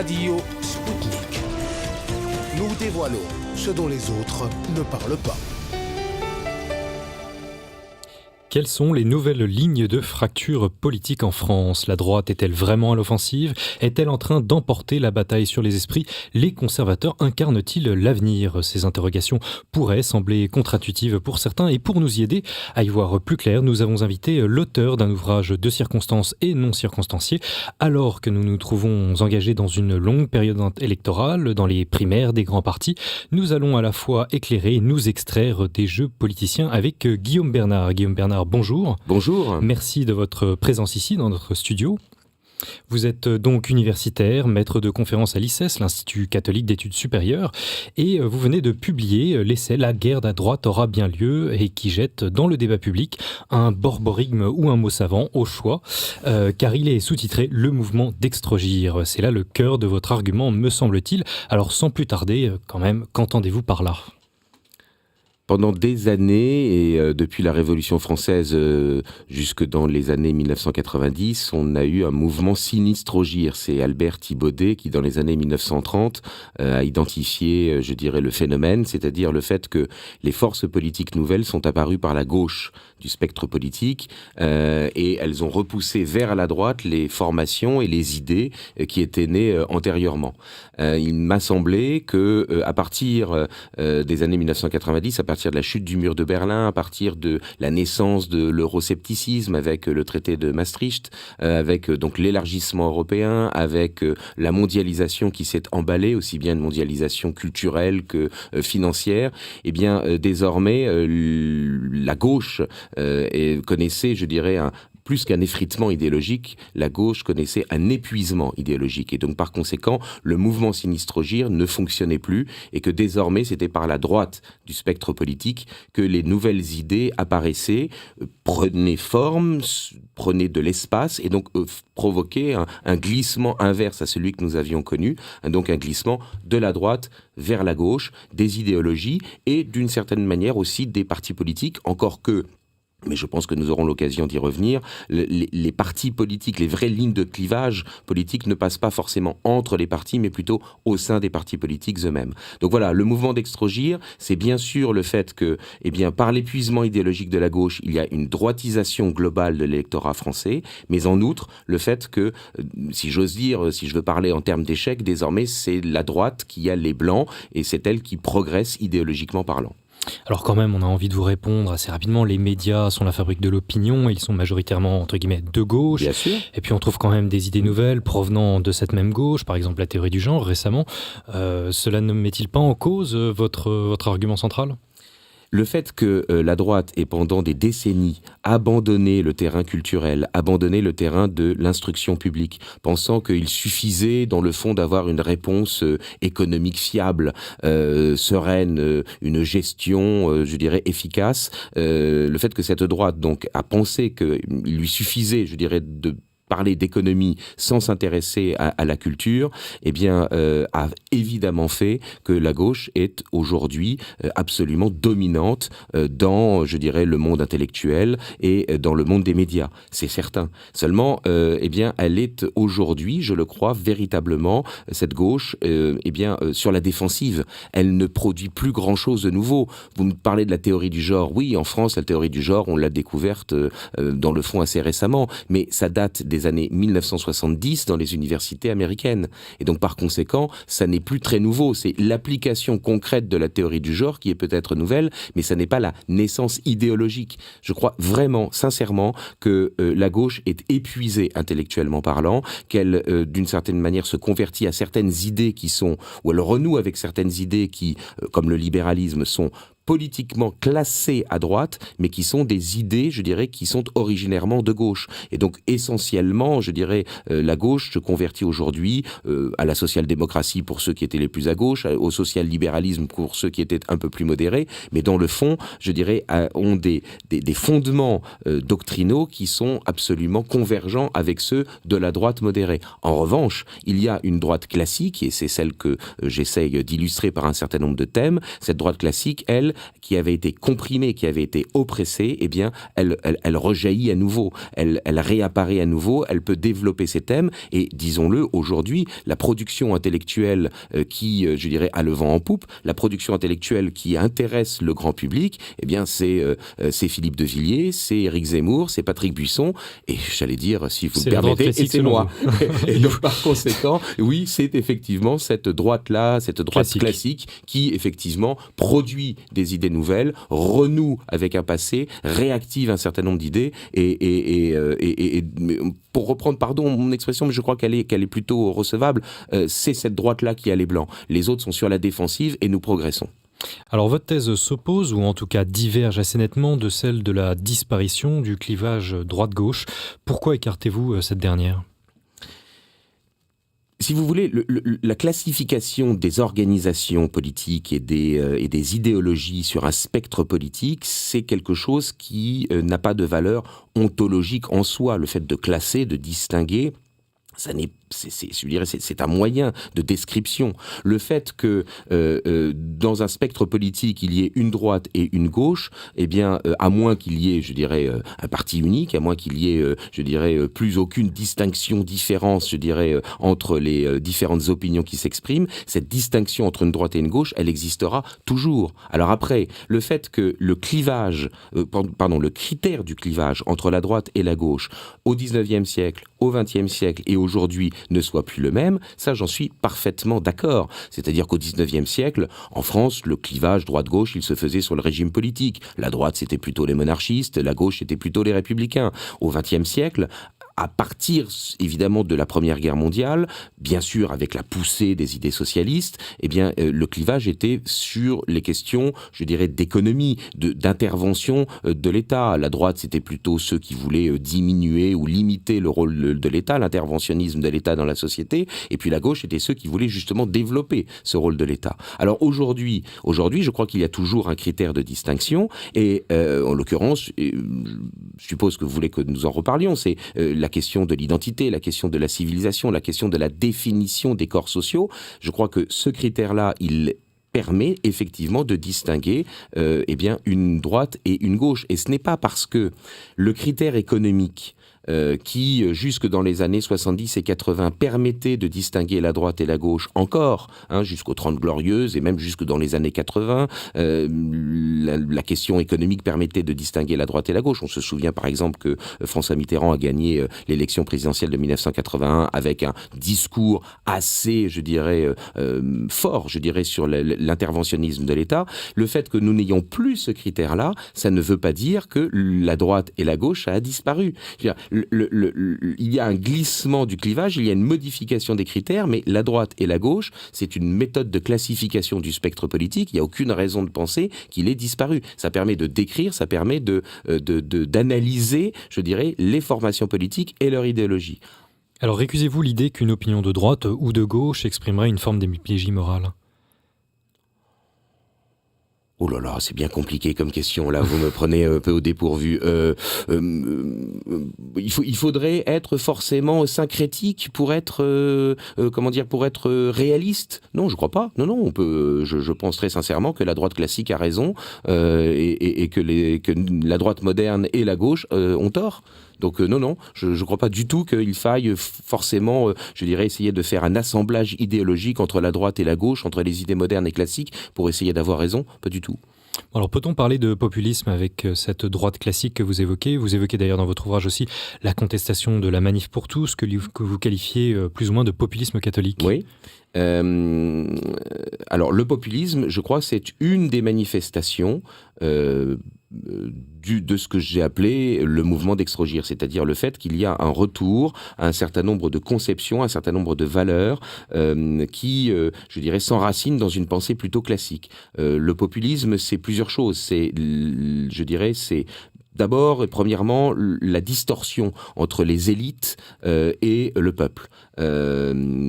Radio Sputnik. Nous dévoilons ce dont les autres ne parlent pas. Quelles sont les nouvelles lignes de fracture politique en France ? La droite est-elle vraiment à l'offensive ? Est-elle en train d'emporter la bataille sur les esprits ? Les conservateurs incarnent-ils l'avenir ? Ces interrogations pourraient sembler contre-intuitives pour certains, et pour nous y aider à y voir plus clair, nous avons invité l'auteur d'un ouvrage de circonstance et non circonstancié. Alors que nous nous trouvons engagés dans une longue période électorale, dans les primaires des grands partis, nous allons à la fois éclairer et nous extraire des jeux politiciens avec Guillaume Bernard. Guillaume Bernard, bonjour. Bonjour. Merci de votre présence ici dans notre studio. Vous êtes donc universitaire, maître de conférences à l'ICES, l'Institut catholique d'études supérieures, et vous venez de publier l'essai « La guerre à droite aura bien lieu » et qui jette dans le débat public un borborigme ou un mot savant au choix, car il est sous-titré « Le mouvement d'Extrogir ». C'est là le cœur de votre argument, me semble-t-il. Alors sans plus tarder, quand même, qu'entendez-vous par là ? Pendant des années, et depuis la Révolution française jusque dans les années 1990, on a eu un mouvement sinistrogir. C'est Albert Thibaudet qui, dans les années 1930, a identifié, je dirais, le phénomène, c'est-à-dire le fait que les forces politiques nouvelles sont apparues par la gauche du spectre politique et elles ont repoussé vers la droite les formations et les idées qui étaient nées antérieurement. Il m'a semblé que à partir des années 1990, à partir de la chute du mur de Berlin, à partir de la naissance de l'euroscepticisme avec le traité de Maastricht, avec donc l'élargissement européen, avec la mondialisation qui s'est emballée, aussi bien une mondialisation culturelle que financière, eh bien désormais la gauche connaissait, je dirais, plus qu'un effritement idéologique, la gauche connaissait un épuisement idéologique. Et donc, par conséquent, le mouvement sinistrogir ne fonctionnait plus et que désormais, c'était par la droite du spectre politique que les nouvelles idées apparaissaient, prenaient forme, prenaient de l'espace et donc provoquaient un glissement inverse à celui que nous avions connu, donc un glissement de la droite vers la gauche, des idéologies et d'une certaine manière aussi des partis politiques, encore que mais je pense que nous aurons l'occasion d'y revenir. Les partis politiques, les vraies lignes de clivage politique ne passent pas forcément entre les partis, mais plutôt au sein des partis politiques eux-mêmes. Donc voilà, le mouvement d'Extrogir, c'est bien sûr le fait que, eh bien, par l'épuisement idéologique de la gauche, il y a une droitisation globale de l'électorat français, mais en outre, le fait que, si j'ose dire, si je veux parler en termes d'échec, désormais, c'est la droite qui a les blancs et c'est elle qui progresse idéologiquement parlant. Alors quand même, on a envie de vous répondre assez rapidement. Les médias sont la fabrique de l'opinion et ils sont majoritairement, entre guillemets, de gauche. Bien sûr. Et puis on trouve quand même des idées nouvelles provenant de cette même gauche, par exemple la théorie du genre récemment. Cela ne met-il pas en cause votre argument central ? Le fait que la droite ait pendant des décennies abandonné le terrain culturel, abandonné le terrain de l'instruction publique, pensant qu'il suffisait dans le fond d'avoir une réponse économique fiable, sereine, une gestion, je dirais, efficace, le fait que cette droite donc a pensé qu'il lui suffisait, je dirais, de parler d'économie sans s'intéresser à la culture, eh bien, a évidemment fait que la gauche est aujourd'hui absolument dominante dans, je dirais, le monde intellectuel et dans le monde des médias. C'est certain. Seulement, eh bien, elle est aujourd'hui, je le crois, véritablement, cette gauche, eh bien, sur la défensive. Elle ne produit plus grand-chose de nouveau. Vous me parlez de la théorie du genre. Oui, en France, la théorie du genre, on l'a découverte dans le fond assez récemment, mais ça date des années 1970 dans les universités américaines. Et donc, par conséquent, ça n'est plus très nouveau. C'est l'application concrète de la théorie du genre qui est peut-être nouvelle, mais ça n'est pas la naissance idéologique. Je crois vraiment, sincèrement, que la gauche est épuisée intellectuellement parlant, qu'elle, d'une certaine manière, se convertit à certaines idées qui sont, ou elle renoue avec certaines idées qui, comme le libéralisme, sont politiquement classées à droite, mais qui sont des idées, je dirais, qui sont originairement de gauche. Et donc, essentiellement, je dirais, la gauche se convertit aujourd'hui à la social-démocratie pour ceux qui étaient les plus à gauche, au social-libéralisme pour ceux qui étaient un peu plus modérés, mais dans le fond, je dirais, ont des fondements doctrinaux qui sont absolument convergents avec ceux de la droite modérée. En revanche, il y a une droite classique, et c'est celle que j'essaye d'illustrer par un certain nombre de thèmes. Cette droite classique, elle, qui avait été comprimée, qui avait été oppressée, eh bien, elle rejaillit à nouveau, elle réapparaît à nouveau, elle peut développer ses thèmes, et disons-le, aujourd'hui, la production intellectuelle qui, je dirais, a le vent en poupe, la production intellectuelle qui intéresse le grand public, eh bien, c'est Philippe de Villiers, c'est Éric Zemmour, c'est Patrick Buisson, et j'allais dire, si vous le permettez, et c'est moi. Et donc, par conséquent, oui, c'est effectivement cette droite-là, cette droite classique qui, effectivement, produit des idées nouvelles, renoue avec un passé, réactive un certain nombre d'idées, et pour reprendre, pardon, mon expression, mais je crois qu'elle est plutôt recevable, c'est cette droite-là qui a les blancs. Les autres sont sur la défensive et nous progressons. Alors votre thèse s'oppose, ou en tout cas diverge assez nettement, de celle de la disparition du clivage droite-gauche. Pourquoi écartez-vous cette dernière ? Si vous voulez, la classification des organisations politiques et des idéologies sur un spectre politique, c'est quelque chose qui n'a pas de valeur ontologique en soi. Le fait de classer, de distinguer, c'est un moyen de description. Le fait que dans un spectre politique il y ait une droite et une gauche, eh bien, à moins qu'il y ait, je dirais, un parti unique, à moins qu'il y ait, je dirais, plus aucune distinction, différence, je dirais, entre les différentes opinions qui s'expriment, cette distinction entre une droite et une gauche, elle existera toujours. Alors après, le fait que le clivage, le critère du clivage entre la droite et la gauche, au XIXe siècle, au XXe siècle et aujourd'hui ne soit plus le même, ça j'en suis parfaitement d'accord. C'est-à-dire qu'au XIXe siècle, en France, le clivage droite-gauche, il se faisait sur le régime politique. La droite, c'était plutôt les monarchistes, la gauche, c'était plutôt les républicains. Au XXe siècle, à partir évidemment de la Première Guerre mondiale, bien sûr avec la poussée des idées socialistes, eh bien le clivage était sur les questions, je dirais, d'économie, d'intervention de l'État. La droite, c'était plutôt ceux qui voulaient diminuer ou limiter le rôle de l'État, l'interventionnisme de l'État dans la société, et puis la gauche était ceux qui voulaient justement développer ce rôle de l'État. Alors aujourd'hui, je crois qu'il y a toujours un critère de distinction, et en l'occurrence, je suppose que vous voulez que nous en reparlions, c'est la question de l'identité, la question de la civilisation, la question de la définition des corps sociaux. Je crois que ce critère-là, il permet effectivement de distinguer eh bien, une droite et une gauche. Et ce n'est pas parce que le critère économique qui, jusque dans les années 70 et 80, permettait de distinguer la droite et la gauche encore, jusqu'aux 30 Glorieuses et même jusque dans les années 80, la question économique permettait de distinguer la droite et la gauche. On se souvient par exemple que François Mitterrand a gagné l'élection présidentielle de 1981 avec un discours assez, je dirais, fort, je dirais, sur l'interventionnisme de l'État. Le fait que nous n'ayons plus ce critère-là, ça ne veut pas dire que la droite et la gauche a disparu. Il y a un glissement du clivage, il y a une modification des critères, mais la droite et la gauche, c'est une méthode de classification du spectre politique. Il n'y a aucune raison de penser qu'il ait disparu. Ça permet de décrire, ça permet d'analyser, je dirais, les formations politiques et leur idéologie. Alors récusez-vous l'idée qu'une opinion de droite ou de gauche exprimerait une forme d'hémiplégie morale ? Oh là là, c'est bien compliqué comme question. Là, vous me prenez un peu au dépourvu. Il faudrait être forcément syncrétique pour être, pour être réaliste. Non, je crois pas. Non, on peut. Je pense très sincèrement que la droite classique a raison et que la droite moderne et la gauche ont tort. Donc non, je ne crois pas du tout qu'il faille forcément, je dirais, essayer de faire un assemblage idéologique entre la droite et la gauche, entre les idées modernes et classiques, pour essayer d'avoir raison. Pas du tout. Alors peut-on parler de populisme avec cette droite classique que vous évoquez ? Vous évoquez d'ailleurs dans votre ouvrage aussi la contestation de la manif pour tous, que vous qualifiez plus ou moins de populisme catholique. Oui. Alors le populisme, je crois, c'est une des manifestations de ce que j'ai appelé le mouvement d'Extrogir, c'est-à-dire le fait qu'il y a un retour à un certain nombre de conceptions, un certain nombre de valeurs qui, je dirais, s'enracinent dans une pensée plutôt classique. Le populisme, c'est plusieurs choses. C'est d'abord et premièrement la distorsion entre les élites et le peuple.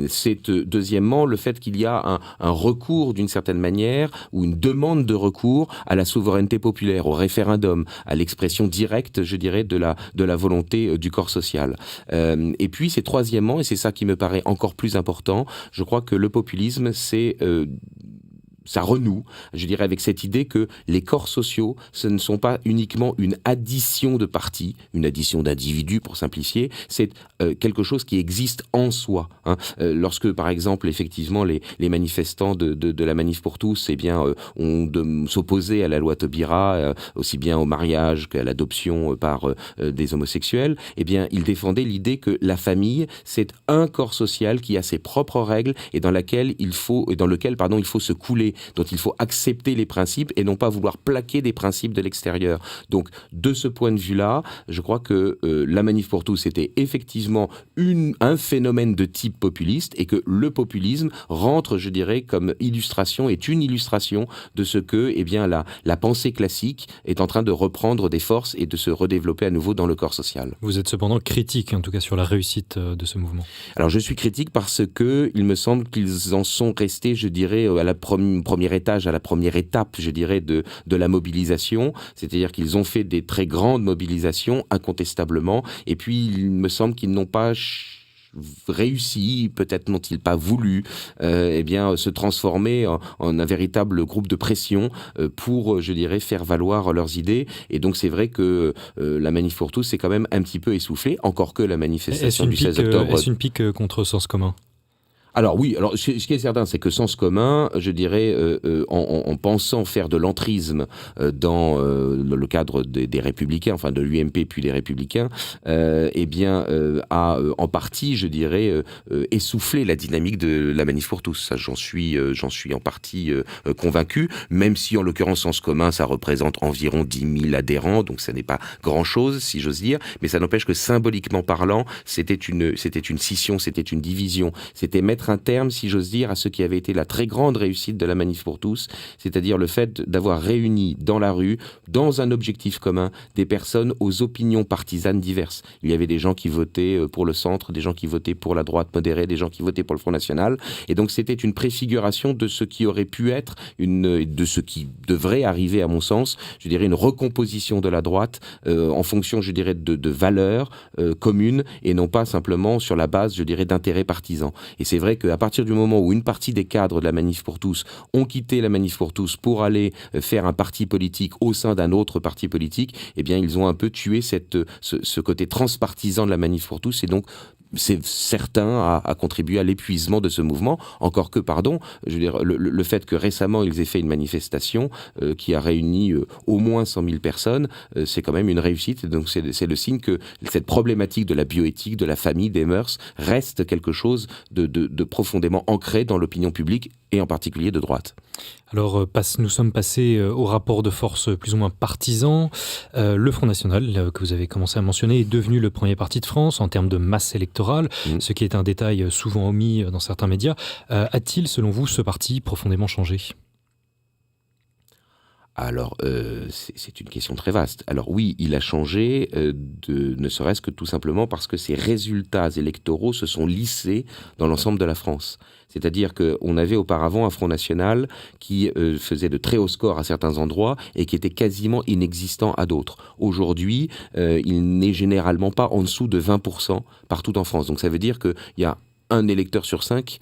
C'est deuxièmement le fait qu'il y a un recours d'une certaine manière ou une demande de recours à la souveraineté populaire, au référendum, à l'expression directe, je dirais, de la volonté du corps social. Et puis c'est troisièmement, et c'est ça qui me paraît encore plus important, je crois que le populisme c'est ça renoue, je dirais, avec cette idée que les corps sociaux, ce ne sont pas uniquement une addition de partis, une addition d'individus pour simplifier, c'est quelque chose qui existe en soi. Lorsque, par exemple, effectivement, les manifestants de la Manif pour tous, ont s'opposé à la loi Taubira, aussi bien au mariage qu'à l'adoption par des homosexuels, ils défendaient l'idée que la famille, c'est un corps social qui a ses propres règles et dans lequel il faut se couler, dont il faut accepter les principes et non pas vouloir plaquer des principes de l'extérieur. Donc, de ce point de vue-là, je crois que la Manif pour tous était effectivement un phénomène de type populiste et que le populisme rentre, je dirais, comme illustration, est une illustration de ce que la pensée classique est en train de reprendre des forces et de se redévelopper à nouveau dans le corps social. Vous êtes cependant critique, en tout cas, sur la réussite de ce mouvement. Alors, je suis critique parce que il me semble qu'ils en sont restés, je dirais, à la première étape, je dirais, de la mobilisation. C'est-à-dire qu'ils ont fait des très grandes mobilisations, incontestablement. Et puis, il me semble qu'ils n'ont pas réussi, peut-être n'ont-ils pas voulu, se transformer en un véritable groupe de pression pour, je dirais, faire valoir leurs idées. Et donc, c'est vrai que la Manif pour tous est quand même un petit peu essoufflée, encore que la manifestation du 16 octobre... Est-ce une pique contre Sens commun ? Alors oui, ce qui est certain, c'est que Sens commun, je dirais, en pensant faire de l'entrisme dans le cadre des Républicains, enfin de l'UMP puis des Républicains, a en partie, je dirais, essoufflé la dynamique de la Manif pour tous. Ça, j'en suis en partie convaincu, même si en l'occurrence Sens commun, ça représente environ 10 000 adhérents, donc ça n'est pas grand-chose, si j'ose dire, mais ça n'empêche que symboliquement parlant, c'était une scission, c'était une division, c'était mettre un terme, si j'ose dire, à ce qui avait été la très grande réussite de la Manif pour tous, c'est-à-dire le fait d'avoir réuni dans la rue, dans un objectif commun, des personnes aux opinions partisanes diverses. Il y avait des gens qui votaient pour le centre, des gens qui votaient pour la droite modérée, des gens qui votaient pour le Front National, et donc c'était une préfiguration de ce qui aurait pu être, de ce qui devrait arriver, à mon sens, je dirais une recomposition de la droite en fonction, je dirais, de valeurs communes, et non pas simplement sur la base, je dirais, d'intérêts partisans. Et c'est vrai qu'à partir du moment où une partie des cadres de la Manif pour tous ont quitté la Manif pour tous pour aller faire un parti politique au sein d'un autre parti politique, ils ont un peu tué ce côté transpartisan de la Manif pour tous, et donc c'est certain à contribuer à l'épuisement de ce mouvement, encore que, je veux dire, le fait que récemment ils aient fait une manifestation qui a réuni au moins 100 000 personnes, c'est quand même une réussite, donc c'est le signe que cette problématique de la bioéthique, de la famille, des mœurs, reste quelque chose de profondément ancré dans l'opinion publique, et en particulier de droite. Alors, nous sommes passés au rapport de force plus ou moins partisan. Le Front National, que vous avez commencé à mentionner, est devenu le premier parti de France en termes de masse électorale, ce qui est un détail souvent omis dans certains médias. A-t-il, selon vous, ce parti profondément changé ? Alors, c'est une question très vaste. Alors oui, il a changé, ne serait-ce que tout simplement parce que ses résultats électoraux se sont lissés dans l'ensemble de la France. C'est-à-dire qu'on avait auparavant un Front National qui faisait de très hauts scores à certains endroits et qui était quasiment inexistant à d'autres. Aujourd'hui, il n'est généralement pas en dessous de 20% partout en France. Donc ça veut dire qu'il y a un électeur sur 5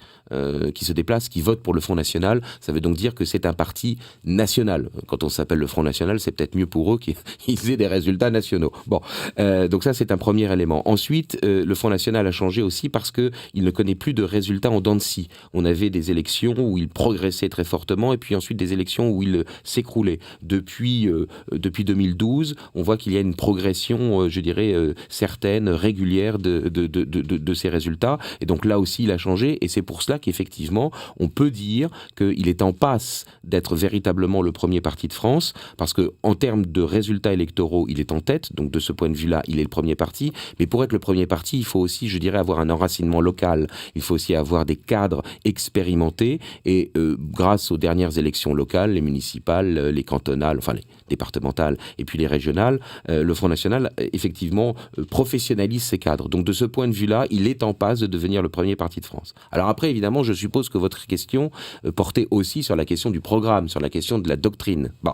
qui se déplace, qui vote pour le Front National. Ça veut donc dire que c'est un parti national. Quand on s'appelle le Front National, c'est peut-être mieux pour eux qu'ils aient des résultats nationaux. Bon, donc ça, c'est un premier élément. Ensuite, le Front National a changé aussi parce qu'il ne connaît plus de résultats en dents de scie. On avait des élections où il progressait très fortement et puis ensuite des élections où il s'écroulait. Depuis 2012, on voit qu'il y a une progression, je dirais, certaine, régulière de ces résultats. Et donc là aussi, il a changé et c'est pour cela qu'effectivement, on peut dire qu'il est en passe d'être véritablement le premier parti de France, parce qu'en termes de résultats électoraux, il est en tête, donc de ce point de vue-là, il est le premier parti, mais pour être le premier parti, il faut aussi, je dirais, avoir un enracinement local, il faut aussi avoir des cadres expérimentés, et grâce aux dernières élections locales, les municipales, les cantonales, enfin les départementales, et puis les régionales, le Front National, effectivement, professionnalise ses cadres. Donc de ce point de vue-là, il est en passe de devenir le premier premier parti de France. Alors après, évidemment, je suppose que votre question portait aussi sur la question du programme, sur la question de la doctrine. Bon,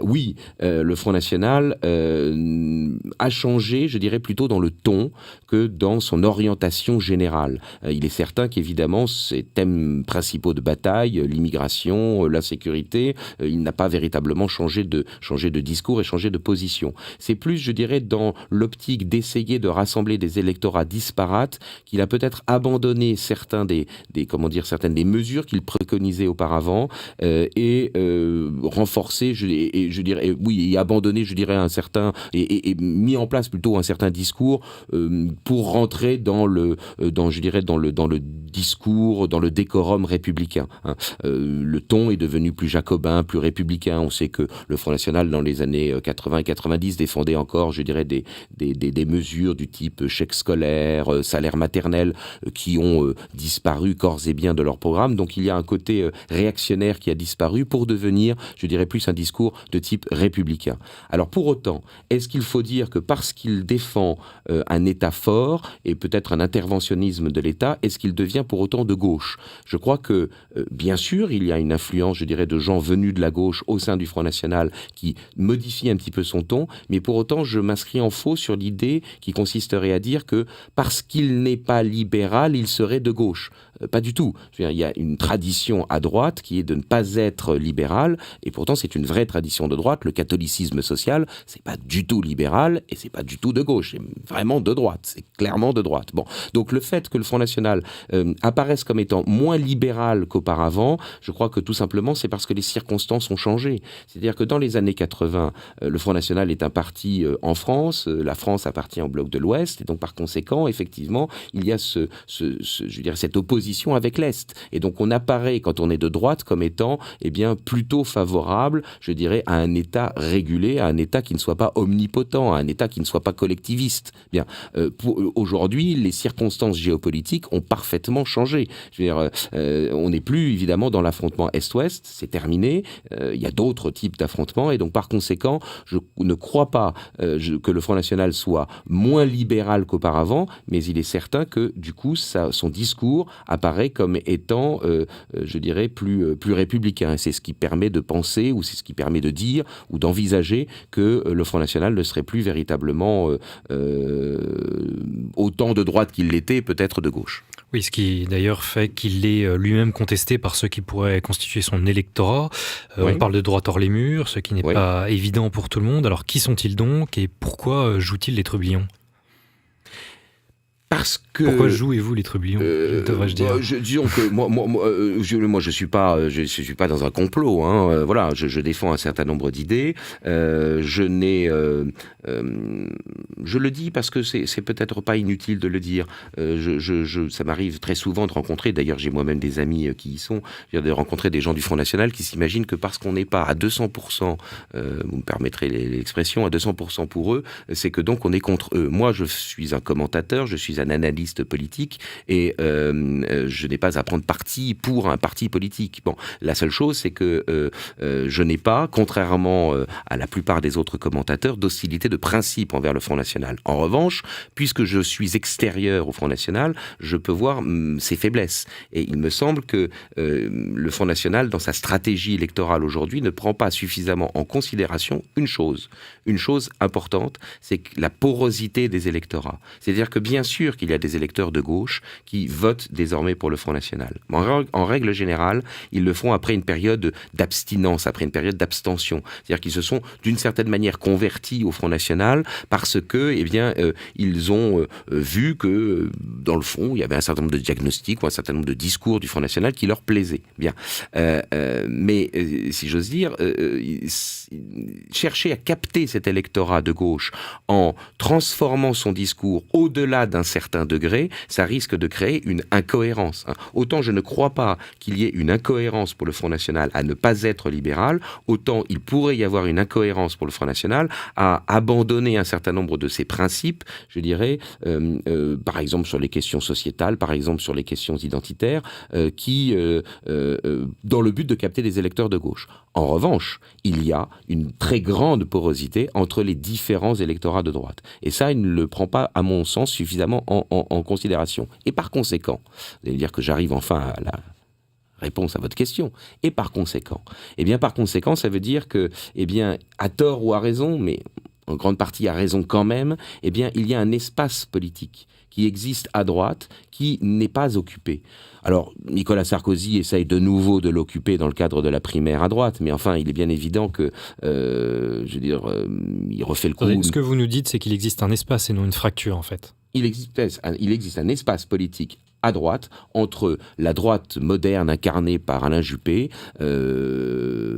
oui, le Front National a changé, je dirais, plutôt dans le ton que dans son orientation générale. Il est certain qu'évidemment, ses thèmes principaux de bataille, l'immigration, la sécurité, il n'a pas véritablement changé de discours et changé de position. C'est plus, je dirais, dans l'optique d'essayer de rassembler des électorats disparates qu'il a peut-être abandonné certaines des mesures qu'il préconisait auparavant et renforcé, et abandonné, je dirais, et mis en place plutôt un certain discours pour rentrer dans le discours, dans le décorum républicain. Hein. Le ton est devenu plus jacobin, plus républicain. On sait que le Front National, dans les années 80 et 90, défendait encore, je dirais, des mesures du type chèque scolaire, salaire maternel, qui ont disparu corps et biens de leur programme. Donc il y a un côté réactionnaire qui a disparu pour devenir, je dirais, plus un discours de type républicain. Alors pour autant, est-ce qu'il faut dire que parce qu'il défend un État fort et peut-être un interventionnisme de l'État, est-ce qu'il devient pour autant de gauche ? Je crois que, bien sûr, il y a une influence, je dirais, de gens venus de la gauche au sein du Front National qui modifie un petit peu son ton, mais pour autant, je m'inscris en faux sur l'idée qui consisterait à dire que parce qu'il n'est pas libéral, il serait de gauche. Pas du tout. Je veux dire, il y a une tradition à droite qui est de ne pas être libéral, et pourtant c'est une vraie tradition de droite. Le catholicisme social, c'est pas du tout libéral et c'est pas du tout de gauche. C'est vraiment de droite. C'est clairement de droite. Bon, donc le fait que le Front National apparaisse comme étant moins libéral qu'auparavant, je crois que tout simplement c'est parce que les circonstances ont changé. C'est-à-dire que dans les années 80, le Front National est un parti en France. La France appartient au bloc de l'Ouest, et donc par conséquent, effectivement, il y a je dirais, cette opposition avec l'Est. Et donc on apparaît, quand on est de droite, comme étant plutôt favorable, je dirais, à un État régulé, à un État qui ne soit pas omnipotent, à un État qui ne soit pas collectiviste. Aujourd'hui, les circonstances géopolitiques ont parfaitement changé. Je veux dire, on n'est plus évidemment dans l'affrontement Est-Ouest, c'est terminé. Il y a d'autres types d'affrontements, et donc par conséquent, je ne crois pas que le Front National soit moins libéral qu'auparavant, mais il est certain que du coup, son discours apparaît comme étant, je dirais, plus républicain. Et c'est ce qui permet de penser, ou c'est ce qui permet de dire, ou d'envisager que le Front National ne serait plus véritablement autant de droite qu'il l'était, peut-être de gauche. Oui, ce qui d'ailleurs fait qu'il est lui-même contesté par ceux qui pourraient constituer son électorat. Oui. On parle de droite hors les murs, ce qui n'est pas évident pour tout le monde. Alors qui sont-ils donc et pourquoi jouent-ils les trublions ? Pourquoi jouez-vous les trublions, devrais-je dire ? Disons que moi, je suis pas dans un complot. Hein, voilà, je défends un certain nombre d'idées. Je le dis parce que c'est peut-être pas inutile de le dire. Ça m'arrive très souvent de rencontrer. D'ailleurs, j'ai moi-même des amis qui y sont. De rencontrer des gens du Front National qui s'imaginent que parce qu'on n'est pas à 200%, vous me permettrez l'expression, à 200% pour eux, c'est que donc on est contre eux. Moi, je suis un commentateur, je suis un analyste politique et je n'ai pas à prendre parti pour un parti politique. Bon, la seule chose, c'est que je n'ai pas, contrairement à la plupart des autres commentateurs, d'hostilité de principe envers le Front National. En revanche, puisque je suis extérieur au Front National, je peux voir ses faiblesses. Et il me semble que le Front National, dans sa stratégie électorale aujourd'hui, ne prend pas suffisamment en considération une chose importante, c'est la porosité des électorats. C'est-à-dire que bien sûr qu'il y a des électeurs de gauche qui votent désormais pour le Front National. Mais en règle générale, ils le font après une période d'abstinence, après une période d'abstention. C'est-à-dire qu'ils se sont d'une certaine manière convertis au Front National parce que, ils ont vu que, dans le fond, il y avait un certain nombre de diagnostics ou un certain nombre de discours du Front National qui leur plaisaient. Bien. Mais, si j'ose dire, chercher à capter cet électorat de gauche en transformant son discours au-delà d'un certain degré, ça risque de créer une incohérence. Autant je ne crois pas qu'il y ait une incohérence pour le Front National à ne pas être libéral, autant il pourrait y avoir une incohérence pour le Front National à abandonner un certain nombre de ses principes, je dirais, par exemple sur les questions sociétales, par exemple sur les questions identitaires, dans le but de capter des électeurs de gauche. En revanche, il y a une très grande porosité entre les différents électorats de droite. Et ça, il ne le prend pas, à mon sens, suffisamment en considération. Et par conséquent, vous allez me dire que j'arrive enfin à la réponse à votre question. Et par conséquent, ça veut dire que, à tort ou à raison, mais en grande partie à raison quand même, il y a un espace politique qui existe à droite, qui n'est pas occupé. Alors, Nicolas Sarkozy essaye de nouveau de l'occuper dans le cadre de la primaire à droite, mais enfin, il est bien évident que, il refait le coup. Ce que vous nous dites, c'est qu'il existe un espace et non une fracture, en fait. Il existe un espace politique à droite, entre la droite moderne incarnée par Alain Juppé,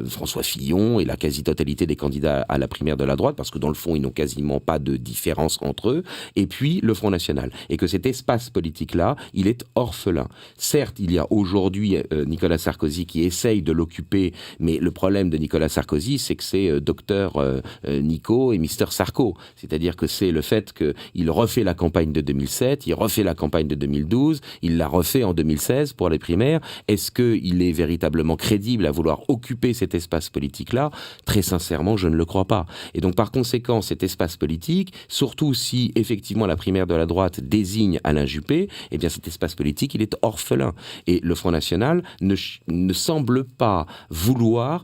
François Fillon et la quasi-totalité des candidats à la primaire de la droite, parce que dans le fond, ils n'ont quasiment pas de différence entre eux, et puis le Front National. Et que cet espace politique-là, il est orphelin. Certes, il y a aujourd'hui Nicolas Sarkozy qui essaye de l'occuper, mais le problème de Nicolas Sarkozy, c'est que c'est docteur Nico et Mister Sarko. C'est-à-dire que c'est le fait qu'il refait la campagne de 2007, il refait la campagne de 2012, il l'a refait en 2016 pour les primaires. Est-ce qu'il est véritablement crédible à vouloir occuper cet espace politique-là ? Très sincèrement, je ne le crois pas. Et donc, par conséquent, cet espace politique, surtout si effectivement la primaire de la droite désigne Alain Juppé, cet espace politique, il est orphelin. Et le Front National ne semble pas vouloir,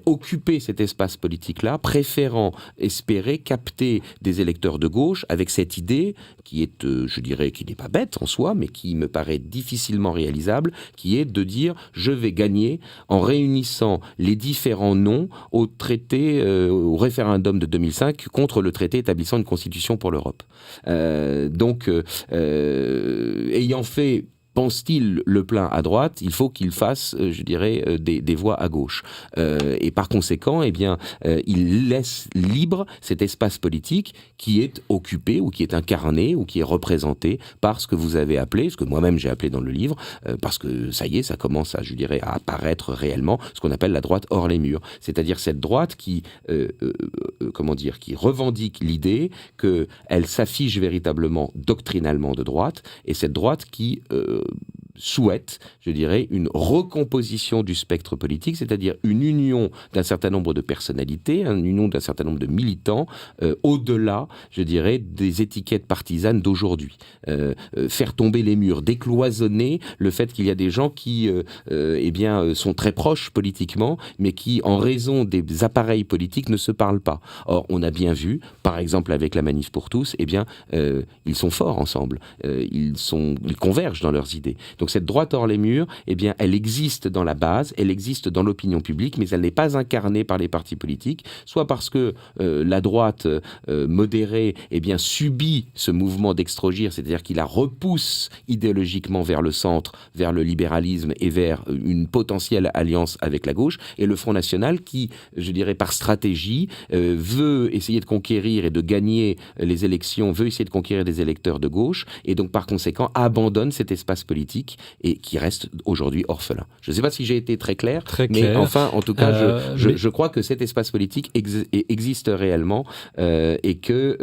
occuper cet espace politique-là, préférant espérer capter des électeurs de gauche avec cette idée qui est, qui n'est pas bête en soi, mais qui me paraît difficilement réalisable, qui est de dire je vais gagner en réunissant les différents noms au traité, au référendum de 2005 contre le traité établissant une constitution pour l'Europe. Ayant fait, pense-t-il, le plein à droite, il faut qu'il fasse, des voix à gauche. Et par conséquent, il laisse libre cet espace politique qui est occupé ou qui est incarné ou qui est représenté par ce que vous avez appelé, ce que moi-même j'ai appelé dans le livre, parce que ça y est, ça commence à apparaître réellement, ce qu'on appelle la droite hors les murs. C'est-à-dire cette droite qui revendique l'idée qu'elle s'affiche véritablement doctrinalement de droite, et cette droite qui souhaite, une recomposition du spectre politique, c'est-à-dire une union d'un certain nombre de personnalités, une union d'un certain nombre de militants, au-delà, des étiquettes partisanes d'aujourd'hui. Faire tomber les murs, décloisonner le fait qu'il y a des gens qui, sont très proches politiquement, mais qui, en raison des appareils politiques, ne se parlent pas. Or, on a bien vu, par exemple avec la Manif pour tous, ils sont forts ensemble. Ils convergent dans leurs idées. Donc cette droite hors les murs, elle existe dans la base, elle existe dans l'opinion publique, mais elle n'est pas incarnée par les partis politiques, soit parce que la droite modérée subit ce mouvement d'extrogir, c'est-à-dire qu'il la repousse idéologiquement vers le centre, vers le libéralisme et vers une potentielle alliance avec la gauche, et le Front National qui, par stratégie, veut essayer de conquérir et de gagner les élections, veut essayer de conquérir des électeurs de gauche, et donc par conséquent abandonne cet espace politique et qui reste aujourd'hui orphelin. Je ne sais pas si j'ai été très clair, mais enfin, en tout cas, je crois que cet espace politique existe réellement et qu'il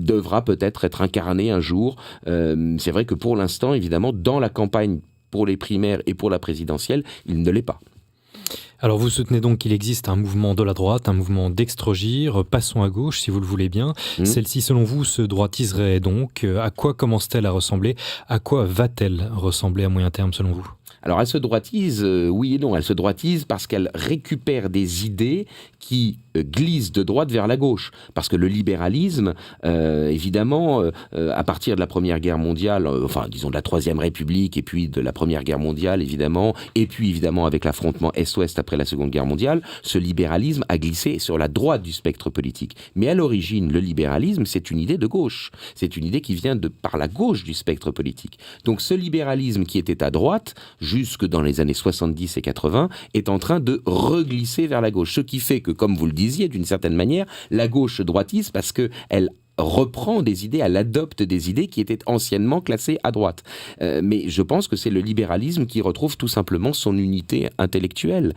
devra peut-être être incarné un jour. C'est vrai que pour l'instant, évidemment, dans la campagne pour les primaires et pour la présidentielle, il ne l'est pas. Alors vous soutenez donc qu'il existe un mouvement de la droite, un mouvement d'extrogir, passons à gauche si vous le voulez bien. Celle-ci, selon vous, se droitiserait donc. À quoi commence-t-elle à ressembler ? À quoi va-t-elle ressembler à moyen terme selon vous ? Alors elle se droitise, oui et non. Elle se droitise parce qu'elle récupère des idées qui glissent de droite vers la gauche. Parce que le libéralisme, évidemment, à partir de la Première Guerre mondiale, disons de la Troisième République, et puis de la Première Guerre mondiale, évidemment, et puis évidemment avec l'affrontement Est-Ouest après la Seconde Guerre mondiale, ce libéralisme a glissé sur la droite du spectre politique. Mais à l'origine, le libéralisme, c'est une idée de gauche. C'est une idée qui vient par la gauche du spectre politique. Donc ce libéralisme qui était à droite, jusque dans les années 70 et 80, est en train de reglisser vers la gauche. Ce qui fait que, comme vous le disiez, d'une certaine manière, la gauche se droitise parce qu'elle reprend des idées, elle adopte des idées qui étaient anciennement classées à droite. Mais je pense que c'est le libéralisme qui retrouve tout simplement son unité intellectuelle.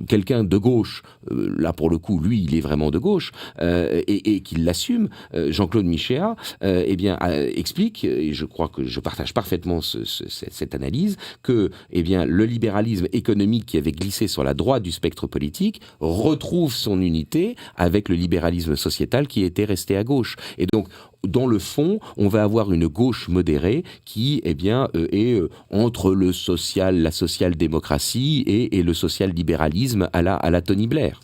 Quelqu'un de gauche, là pour le coup, lui, il est vraiment de gauche, et qu'il l'assume, Jean-Claude Michéa, explique, et je crois que je partage parfaitement cette analyse, que le libéralisme économique qui avait glissé sur la droite du spectre politique retrouve son unité avec le libéralisme sociétal qui était resté à gauche. gauche. Et donc, dans le fond, on va avoir une gauche modérée qui, est entre la social-démocratie et le social-libéralisme à la Tony Blair.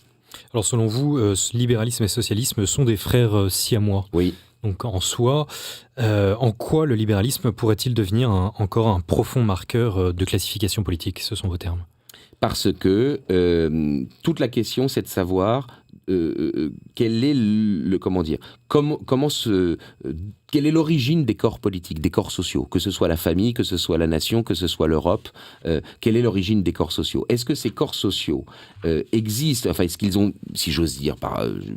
Alors selon vous, libéralisme et socialisme sont des frères siamois. Oui. Donc en soi, en quoi le libéralisme pourrait-il devenir encore un profond marqueur de classification politique? Ce sont vos termes. Parce que toute la question, c'est de savoir quel est quelle est l'origine des corps politiques, des corps sociaux, que ce soit la famille, que ce soit la nation, que ce soit l'Europe, quelle est l'origine des corps sociaux? Est-ce que ces corps sociaux existent, enfin est-ce qu'ils ont, si j'ose dire,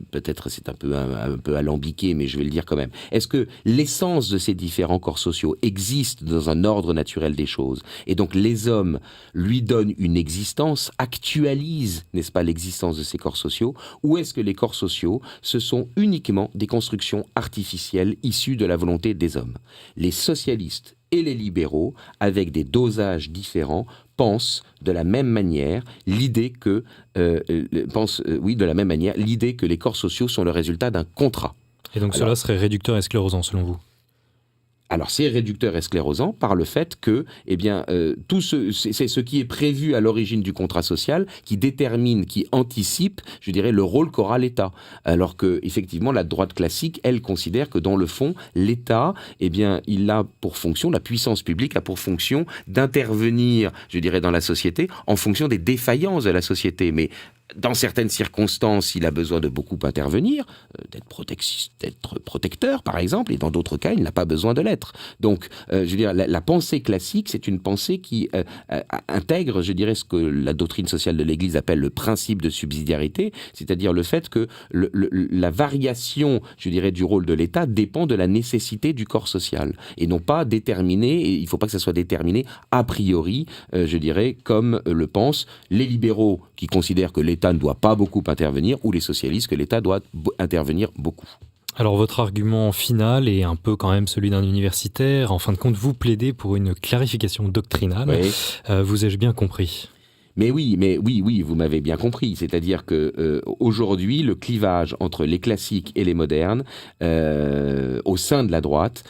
peut-être c'est un peu alambiqué, mais je vais le dire quand même, est-ce que l'essence de ces différents corps sociaux existe dans un ordre naturel des choses? Et donc les hommes lui donnent une existence, actualisent, n'est-ce pas, l'existence de ces corps sociaux, ou est-ce que les corps sociaux, ce sont uniquement des constructions artificielles issues de la volonté des hommes? Les socialistes et les libéraux, avec des dosages différents, pensent de la même manière l'idée que les corps sociaux sont le résultat d'un contrat. Et donc cela serait réducteur et sclérosant selon vous? Alors c'est réducteur et sclérosant par le fait que, c'est ce qui est prévu à l'origine du contrat social qui détermine, qui anticipe, je dirais, le rôle qu'aura l'État. Alors que, effectivement, la droite classique, elle considère que dans le fond, l'État, il a pour fonction, la puissance publique a pour fonction d'intervenir, je dirais, dans la société en fonction des défaillances de la société. Mais dans certaines circonstances, il a besoin de beaucoup intervenir, d'être protecteur, par exemple, et dans d'autres cas, il n'a pas besoin de l'être. Donc, la pensée classique, c'est une pensée qui intègre, je dirais, ce que la doctrine sociale de l'Église appelle le principe de subsidiarité, c'est-à-dire le fait que la variation, je dirais, du rôle de l'État dépend de la nécessité du corps social, et non pas déterminé, et il ne faut pas que ça soit déterminé a priori, je dirais, comme le pensent les libéraux qui considèrent que l'État ne doit pas beaucoup intervenir, ou les socialistes que l'État doit intervenir beaucoup. Alors votre argument final est un peu quand même celui d'un universitaire. En fin de compte, vous plaidez pour une clarification doctrinale. Oui. Vous ai-je bien compris ? Mais oui, vous m'avez bien compris. C'est-à-dire que aujourd'hui, le clivage entre les classiques et les modernes, au sein de la droite,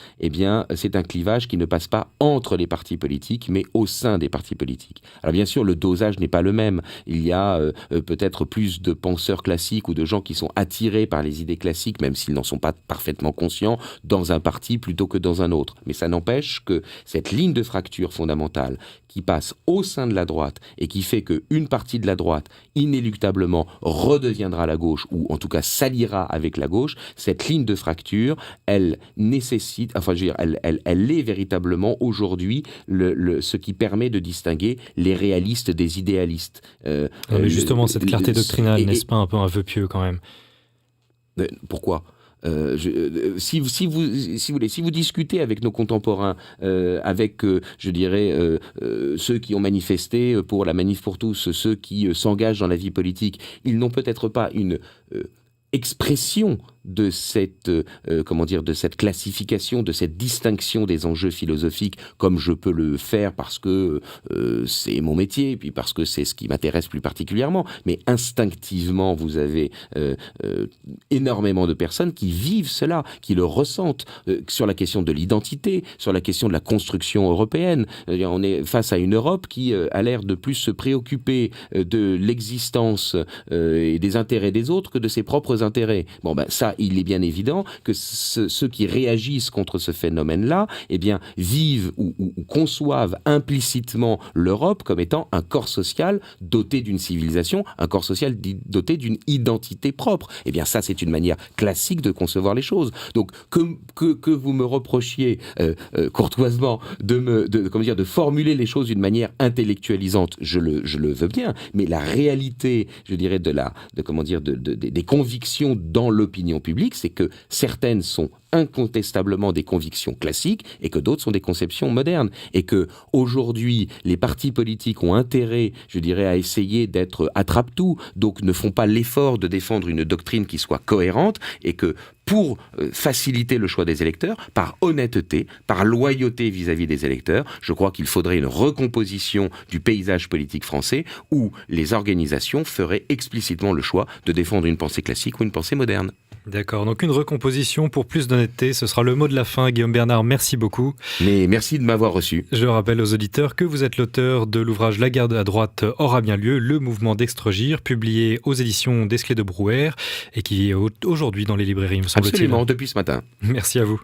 c'est un clivage qui ne passe pas entre les partis politiques, mais au sein des partis politiques. Alors bien sûr, le dosage n'est pas le même. Il y a peut-être plus de penseurs classiques ou de gens qui sont attirés par les idées classiques, même s'ils n'en sont pas parfaitement conscients, dans un parti plutôt que dans un autre. Mais ça n'empêche que cette ligne de fracture fondamentale qui passe au sein de la droite et qui fait qu'une partie de la droite, inéluctablement, redeviendra la gauche, ou en tout cas s'alliera avec la gauche, cette ligne de fracture, elle nécessite, elle est véritablement aujourd'hui ce qui permet de distinguer les réalistes des idéalistes. Mais justement, cette clarté doctrinale, n'est-ce pas un peu un vœu pieux quand même ? Pourquoi ? Si vous discutez avec nos contemporains, avec, ceux qui ont manifesté pour la Manif pour tous, ceux qui s'engagent dans la vie politique, ils n'ont peut-être pas une expression de cette classification, de cette distinction des enjeux philosophiques, comme je peux le faire parce que c'est mon métier, et puis parce que c'est ce qui m'intéresse plus particulièrement. Mais instinctivement, vous avez énormément de personnes qui vivent cela, qui le ressentent sur la question de l'identité, sur la question de la construction européenne. On est face à une Europe qui a l'air de plus se préoccuper de l'existence et des intérêts des autres que de ses propres intérêts. Ça, il est bien évident que ceux qui réagissent contre ce phénomène-là, vivent ou conçoivent implicitement l'Europe comme étant un corps social doté d'une civilisation, un corps social doté d'une identité propre. Ça, c'est une manière classique de concevoir les choses. Donc, que vous me reprochiez courtoisement de formuler les choses d'une manière intellectualisante, je le veux bien, mais la réalité, je dirais, des convictions dans l'opinion publique, c'est que certaines sont incontestablement des convictions classiques et que d'autres sont des conceptions modernes. Et que aujourd'hui, les partis politiques ont intérêt, je dirais, à essayer d'être attrape-tout, donc ne font pas l'effort de défendre une doctrine qui soit cohérente, et que pour faciliter le choix des électeurs, par honnêteté, par loyauté vis-à-vis des électeurs, je crois qu'il faudrait une recomposition du paysage politique français où les organisations feraient explicitement le choix de défendre une pensée classique ou une pensée moderne. D'accord, donc une recomposition pour plus d'honnêteté, ce sera le mot de la fin. Guillaume Bernard, merci beaucoup. Mais merci de m'avoir reçu. Je rappelle aux auditeurs que vous êtes l'auteur de l'ouvrage La guerre à droite aura bien lieu, le mouvement d'Extrogir, publié aux éditions d'Esclés de Brouwer et qui est aujourd'hui dans les librairies, me semble-t-il. Absolument, depuis ce matin. Merci à vous.